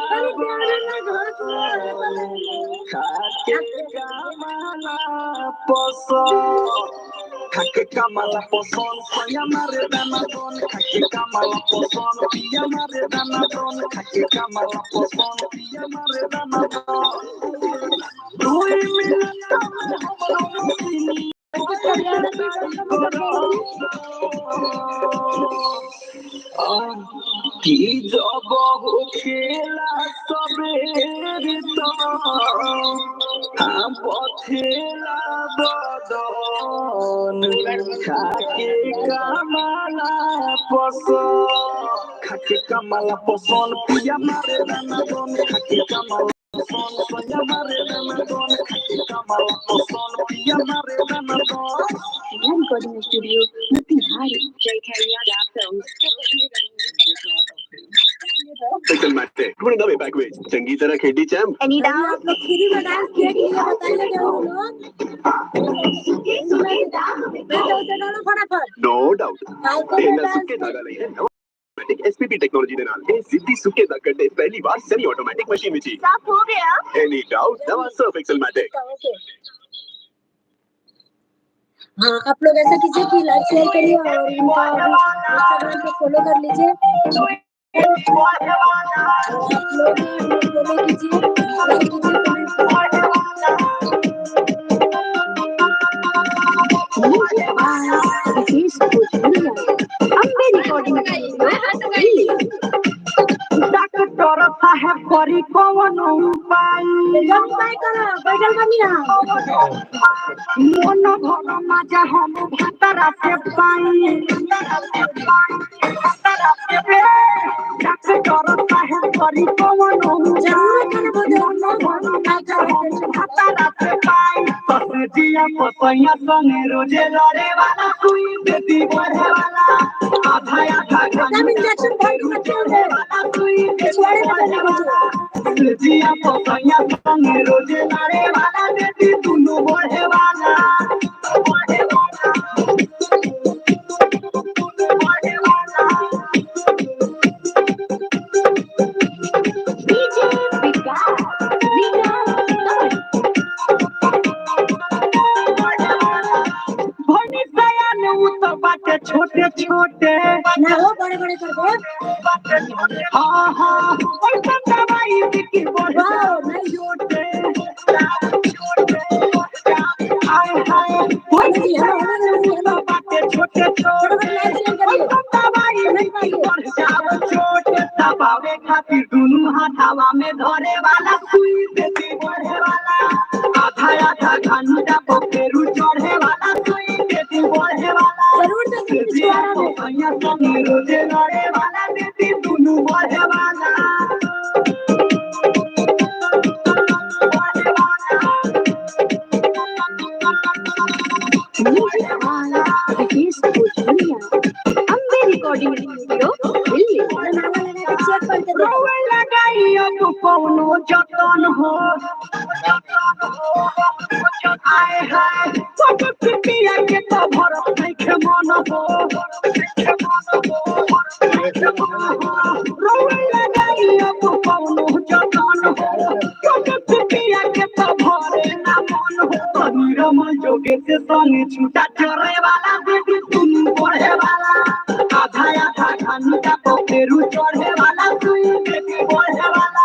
खाके कमला पसंद सोया मारे दाना दोन खाके कमला पसंद पिया मारे दाना दोन खाके कमला पसंद पिया मारे दाना दोन 2 मिनट में हमरो मसीनी की जब हो खेला सबेर तो हम पथेला बदन खाके कमला पसंद पिया मारे दाना दोन खाके कमला पसंद सोया मारे दाना दोन खाके कमला पसंद पिया मारे दाना दोन Recording studio, Motihari, JK Yada Films. फिल्मेटिक ढूंढ नवे पैकेज चंगी तरह खेडी चैम्प Any आप doubt? लोग फ्री में डांस किए कि ये बताइए क्या वो लोग बेटा उसे डालो फटाफट नो डाउट ਇਹਨਾਂ ਸੁੱਕੇ ਦਾਗਾ ਲਈ ਹੈ ਆਟੋਮੈਟਿਕ ਐਸਪੀਪੀ ਟੈਕਨੋਲੋਜੀ ਦੇ ਨਾਲ ਇਹ ਸਿੱਧੀ ਸੁੱਕੇ ਦਾ ਕੱਢੇ ਪਹਿਲੀ ਵਾਰ ਸੈਮੀ ਆਟੋਮੈਟਿਕ ਮਸ਼ੀਨ ਵਿੱਚ ਹੀ Stop हो गया. ਐਨੀ ਡਾਊਟ ਨਵਾਂ ਸਰਫ एक्सेलमैटिक ओके हाँ आप लोग ऐसा कीजिए कि लाइक शेयर करिए और इनका इंस्टाग्राम पे फॉलो कर लीजिए आप लोग फॉलो कीजिए लाइक कीजिए This is Bhojpuriya. Ambe recording studio, Delhi. Doctor साहब करी कौन उपाय जब मैं करो बैठल बनी ना मन भर मजा हम भतरा से पाई डॉक्टर साहब करी कौन जरूर करे मन भर मजा हम भतरा से पाई जिया पसैया संगे रोजे लड़े वाला कोई बेटी बढ़े वाला आधा आधा तब इंजेक्शन बहुत बच्चे होते कोई छोड़े ना देने को जिया पसैया संगे रोजे लड़े वाला बेटी दोनों बढ़े वाला DJ Vikas. भनी सयान उ तो बाटे छोटे छोटे ना हो बड़े बड़े कर दो हाँ हाँ ऐसा दवाई बिकी बढ़े वाओ नहीं छोटे हाय हाय जी हेलो बाटे छोटे छोटे लाइक शेयर करिए दवाई बिकी बढ़ जाओ छोटे दबावे खातिर दोनों हाथावा में धरे वाला सुई बेटी बढ़े वाला आधा आधा घंटा पकेरू चढ़े वाला सुई बेटी बढ़े वाला जरूर से पिछवाड़ा में भैया संगे रोजे लड़े वाला बेटी दोनों बढ़े वाला This is Bhojpuriya. Ambe recording studio, Delhi. नाला लगा के चेक करके दे रोवे लगाई अब कौनो जतन हो आए हाय सब पिटिया के तो भरत देखे मन हो रोवे लगाई अब कौनो जतन हो सब पिटिया के तो भरे ना मन हो निरमल जोगे से संग छूटा चरे वाला बेटी तुम बढ़े वाला आधा आधा घंटा पकेरू चढ़े वाला सुई बेटी बढ़े वाला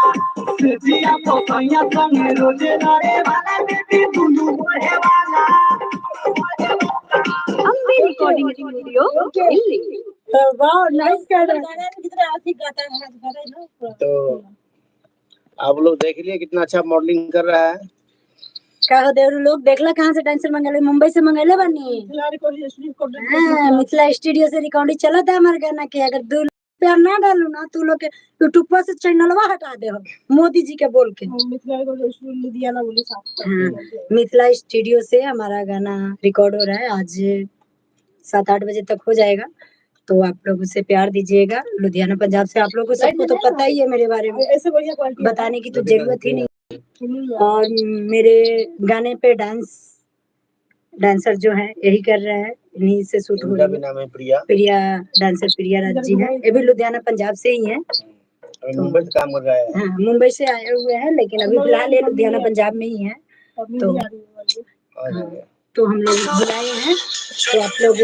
जिया पसैया संगे रोजे लड़े वाला बेटी दोनों बढ़े वाला Ambe recording studio, Delhi. वाह नाइस कह रहे हैं कितना अच्छी गाता है तो आप लोग देख लिए कितना अच्छा मॉडलिंग कर रहा है। का हो देवरू लोग देखला कहां से डांसर मंगले मुंबई से मंगले बनी मिथिला स्टूडियो से रिकॉर्डिंग चला था हमारे गाना के अगर 2 रुपया ना डालू ना तू लोग के यूट्यूब पर से चैनलवा हटा दे हो मोदी जी के बोल के लुधियाना बोली साहब मिथिला स्टूडियो से हमारा गाना रिकॉर्ड हो रहा है आज 7-8 बजे तक हो जाएगा तो आप लोग उसे प्यार दीजिएगा। लुधियाना पंजाब से आप लोगों को सबको तो पता ही है मेरे बारे में ऐसे बढ़िया बताने की तो जरूरत ही नहीं। और मेरे गाने पे डांसर जो है यही कर रहे हैं इन्हीं से शूट हो रहा है। नाम है प्रिया डांसर प्रिया राज जी है ये भी लुधियाना पंजाब से ही है मुंबई से काम कर रहा है। हाँ मुंबई से आए हुए हैं लेकिन अभी फिलहाल ये लुधियाना पंजाब में ही है तो हम लोग बुलाए हैं तो आप लोग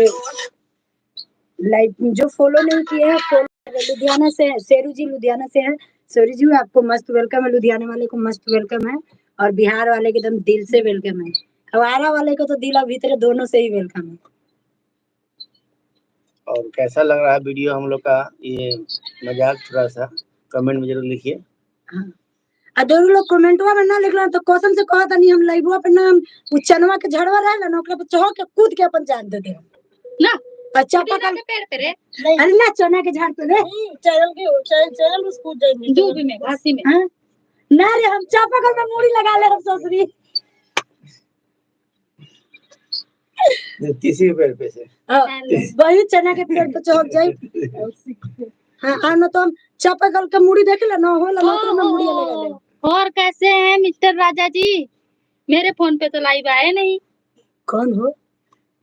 लाइक जो फॉलो नहीं किए हैं फॉलो लुधियाना से है शेरू जी लुधियाना से है शेरू जी आपको मस्त वेलकम है लुधियाना वाले को मस्त वेलकम है और बिहार वाले के एकदम दिल से वेलकम है हवारा वाले को तो दिल और भीतर दोनों से ही वेलकम है। और कैसा लग रहा है वीडियो हम लोग का ये मजाक थोड़ा सा कमेंट में जरूर लिखिए। आ दोनों लोग कमेंटवा में ना लिखला तो कसम से कहत नहीं हम लाइववा पे ना उ चनवा के झड़वा रहेला ना ओकरा पे चढ़ के कूद के अपन जान दे दे ना अच्छा पकड़ के पेड़ पे रे अरे ना चना के झाड़ पे रे चैनल उस कूद जाएंगे दूब में घासी में हां ना रे हम चापाकल में मूड़ी लगा ले हम ससुरी किसी पेड़ पे से वही चना के पेड़ पे चढ़ जाए हां ना तो हम चापाकल के मूड़ी देखेला ना होला ना ओकरा में मूड़ी लगा ले। और कैसे हैं मिस्टर राजा जी मेरे फोन पे तो लाइव आए नहीं। कौन हो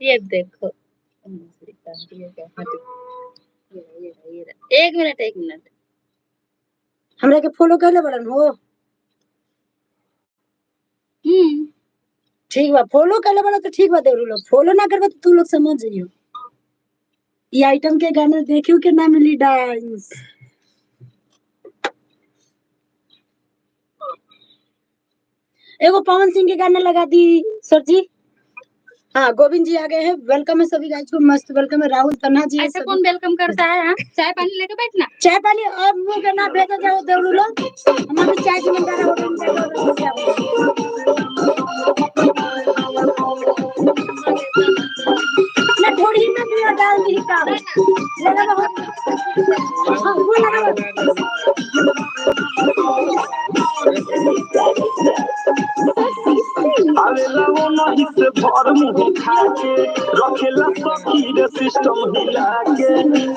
ये देखो एक मिनट हमरा के फॉलो करले बड़न हो ठीक बा फॉलो करले बड़ा तो ठीक बा देवरू लोग फॉलो ना करबे तो तू लोग समझ जइयो ये आइटम के गाना देखियो के ना मिली डांस एगो पवन सिंह के गाना लगा दी सर जी। हाँ गोविंद जी आ गए हैं वेलकम है सभी गाइस को मस्त वेलकम है राहुल तन्हा जी ऐसा कौन वेलकम करता है हाँ चाय पानी लेके बैठना चाय पानी अब वो करना भेजा जाओ देवरू लोग हमारे चाय जमींदार होटल ना थोड़ी ना दिया डाल दी का लगा बहुत हां वो लगा अरे लाओ नहीं से भर मुंह खा के रखेला सखी रे सिस्टम हिला के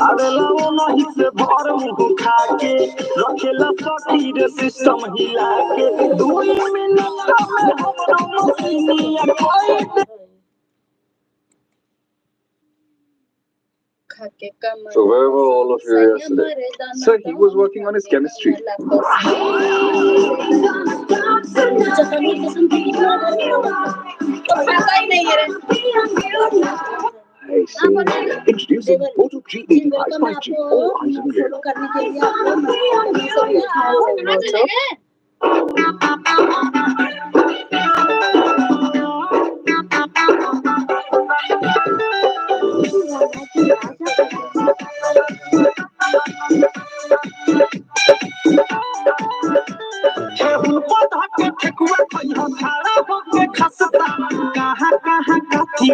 अरे लाओ नहीं से भर मुंह खा के रखेला सखी रे सिस्टम हिला के 2 मिनट में हमरो मसीनिया कोई So where were all of you yesterday? Sir, he was working on his chemistry. I see. Introducing Moto G85 5G. All eyes on you.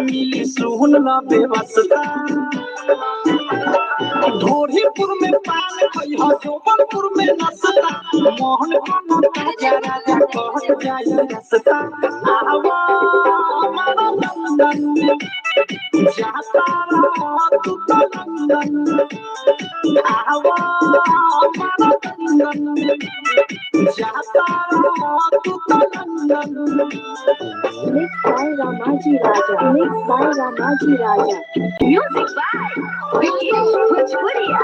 मिली सुन ना बेवस्ता ढोरीपुर में पान खइहा जोबनपुर में नसता मोहन राजा राजा कहत जाई रसता आवा हमारा लंदन जाता तू तो लंदन आवा हमारा लंदन जाता तू तो London Mixed by Ramaji Raja. Mixed by Ramaji Raja. Music by Vikesh Bhojpuria.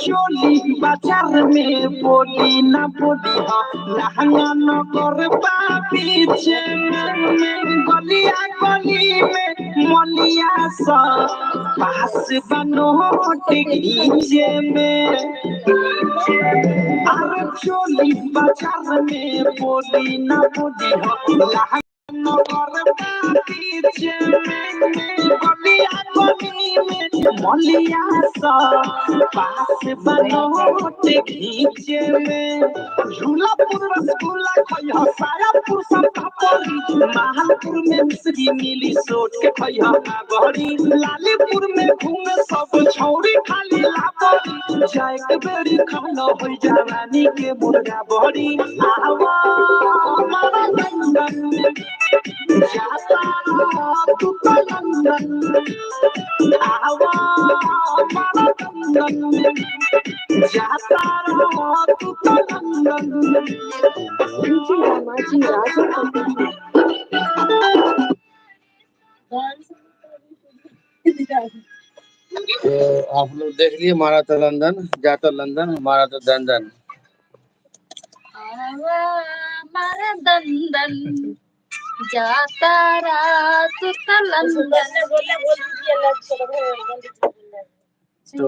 चोली बाजार में बोली ना बोली लहंगा नगर पीछे में गलिया गली में मलिया सा पास बनोट खींचे में अरे चोली बाजार में बोली ना बोली हो नगर पीछे में गलिया गली में मलिया सा पास बनोट खींचे में झूलापुर रसगुल्ला खैया सायापुर संतापुरी महालपुर में मिश्री मिली सोट के खैया बहरी लालीपुर में घूमे सब छौरी खाली लाबरी जाए के बेरी खाना हो जवानी के मुर्गा बहरी आवा हमारा लंदन जाता तू तो लंदन आवा हमारा लंदन जाता तू तो लंदन तो आप लोग देख लिए, हमारा तो लंदन जाता लंदन, हमारा तो दंदन। हमारा दंदन जाता रात का लंदन। तो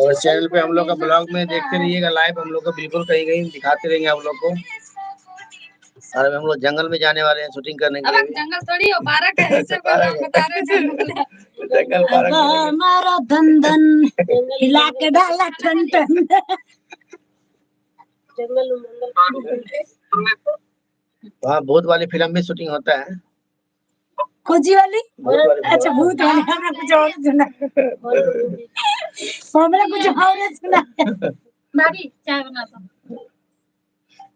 और चैनल पे हम लोग का ब्लॉग में देखते रहिएगा लाइव, हम लोग को बिल्कुल कहीं कहीं दिखाते रहेंगे आप लोग को। और हम लोग जंगल में जाने वाले हैं शूटिंग करने के लिए। जंगल थोड़ी हो, पार्क है, ऐसे बता रहे जंगल पार्क हमारा दंदन हिला के डाला ठन ठन। वहाँ भूत वाली फिल्म में शूटिंग होता है। खोजी वाली? अच्छा भूत वाली, हमरा कुछ और सुना, हमरा कुछ और सुना। भाभी चाय बनाता हूँ।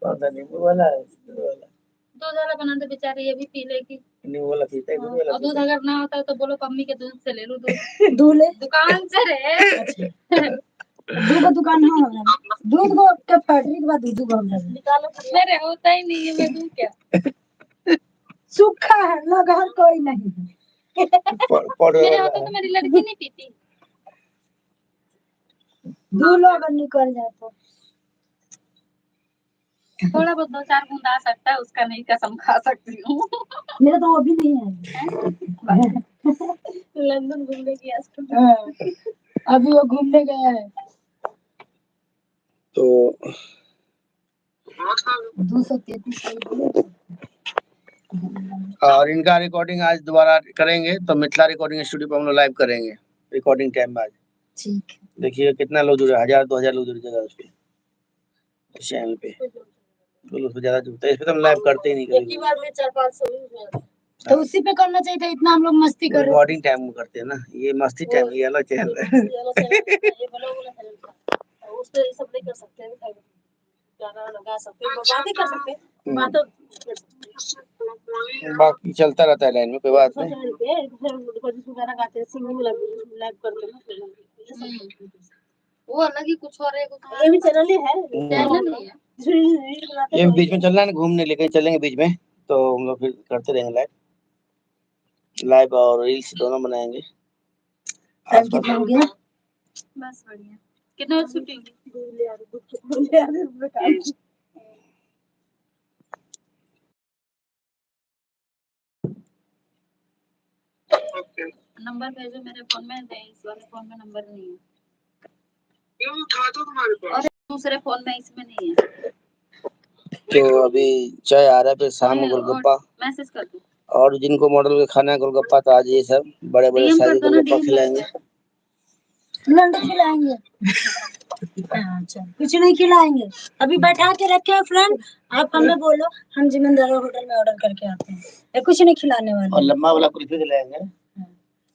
पता नहीं वो वाला है, दूध वाला बना दे बेचारी, ये भी पी लेगी। नहीं वो वाला पीता है, दूध वाला। और दूध अगर ना होता तो बोलो मम्मी के दूध से ले लो दूध। दूध दुकान से रे। दूध का दुकान है हमरा, दूध को के फैक्ट्री के बाद दूध को हमरा निकालो। मेरे होता ही नहीं है, मैं दूध क्या सूखा है, लगा कोई नहीं है। मेरे होता तो मेरी लड़की नहीं पीती। दूध अगर निकल जाए तो थोड़ा बहुत 2-4 बूंद आ सकता है, उसका नहीं कसम खा सकती हूँ। मेरा तो वो भी नहीं है। लंदन घूमने की अभी वो घूमने गया है। तो 233 और इनका रिकॉर्डिंग आज दोबारा करेंगे, तो मिथिला रिकॉर्डिंग स्टूडियो पे हम लोग लाइव करेंगे रिकॉर्डिंग टाइम में आज। ठीक है। देखिए कितना लोग जुड़े, 1000-2000 लोग जुड़ जाएगा उसपे चैनल पे। तो उसपे ज्यादा जुड़ता है, इस पे तो हम लाइव करते ही नहीं एक ही बार में 400-500 तो उसी पे करना चाहिए था, इतना हम लोग मस्ती कर रहे हैं। रिकॉर्डिंग टाइम में करते हैं ना, ये मस्ती टाइम, ये अलग चैनल है। उस पे सब नहीं कर सकते हैं, गाना लगा सकते हैं, बात ही कर सकते हैं, बात तो बाकी चलता रहता है लाइन में, कोई बात नहीं। गाना गाते हैं, सिंगिंग लाइव करते हैं। वो अलग ही कुछ और है, ये भी चैनल ही है, चैनल नहीं है। ये बीच में चलना है ना घूमने, लेके चलेंगे बीच में, तो हम लोग फिर करते रहेंगे लाइव और रील्स दोनों बनाएंगे। कितना हो गया? बस बढ़िया। कितना शूटिंग? नंबर भेजो मेरे फोन में, इस वाले फोन में नंबर नहीं है। क्यों था तो तुम्हारे पास? और दूसरे फोन में इसमें नहीं है। तो अभी चाय आ रहा है, फिर शाम में गोलगप्पा। मैसेज कर दो। और जिनको मॉडल के खाना है गोलगप्पा, तो आज ये सब बड़े बड़े साइज गोलगप्पा खिलाएंगे। लंडन खिलाएंगे। अच्छा कुछ नहीं खिलाएंगे, अभी बैठा के रखे हैं फ्रेंड, आप हमें बोलो, हम जिम्मेदार होटल में ऑर्डर करके आते हैं। कुछ नहीं खिलाने वाले। और लंबा वाला कुल्फी खिलाएंगे।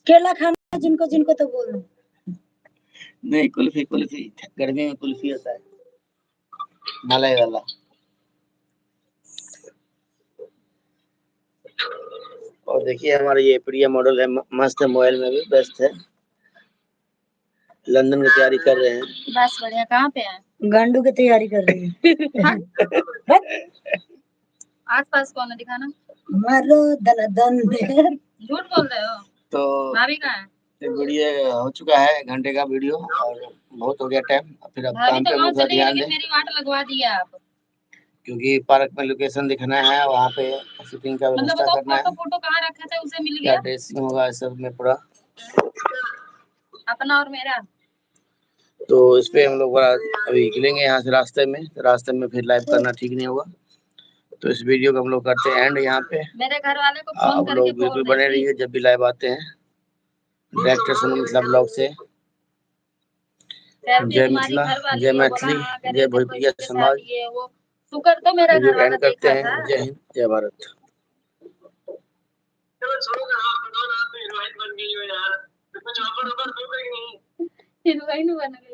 केला खाना जिनको जिनको तो बोलो। नहीं कुल्फी गर्मी में कुल्फी होता है मलाई वाला। और देखिए हमारा ये प्रिया मॉडल है, मस्त है, मोबाइल में भी बेस्ट है। लंदन की तैयारी कर रहे हैं। बस बढ़िया। कहाँ पे है? गांडू की तैयारी कर रही है। आस पास कौन है, दिखाना। मारो दन झूठ बोल रहे हो। तो भाभी कहाँ है? वीडियो हो चुका है, 1 घंटे का वीडियो, और बहुत हो गया टाइम, फिर अब भाभी काम तो पे गाँव हम थोड़ा चले गए, ध्यान लेकिन दें, मेरी वाट लगवा दिया आप। क्योंकि पार्क में लोकेशन दिखना है, वहाँ पे शूटिंग का मतलब व्यवस्था बताओ करना है, फोटो कहाँ रखे थे उसे मिल क्या गया ड्रेसिंग होगा इस सब में पूरा। अपना और मेरा। तो इस पे हम लोग अभी निकलेंगे यहाँ से रास्ते में फिर लाइव करना ठीक नहीं होगा। तो इस वीडियो को हम लोग करते हैं एंड यहाँ पे। मेरे घर वाले को फोन आप करके लोग बोल बिल्कुल रही बने थी। रहिए जब भी लाइव आते हैं डायरेक्टर सुनो मिथिला ब्लॉग से। कहती है जय तुम्हारी मिथिला, घर वाली जय है, बोला मैथिली, हाँ, कह रही जय तेरे को भोजपुरिया इसके साथ समाज। ये वो। शुक्र तो मेरा वीडियो घर वाला एंड करते देखा हैं। था। जय हिंद, जय भारत। हीरोइन बन गई।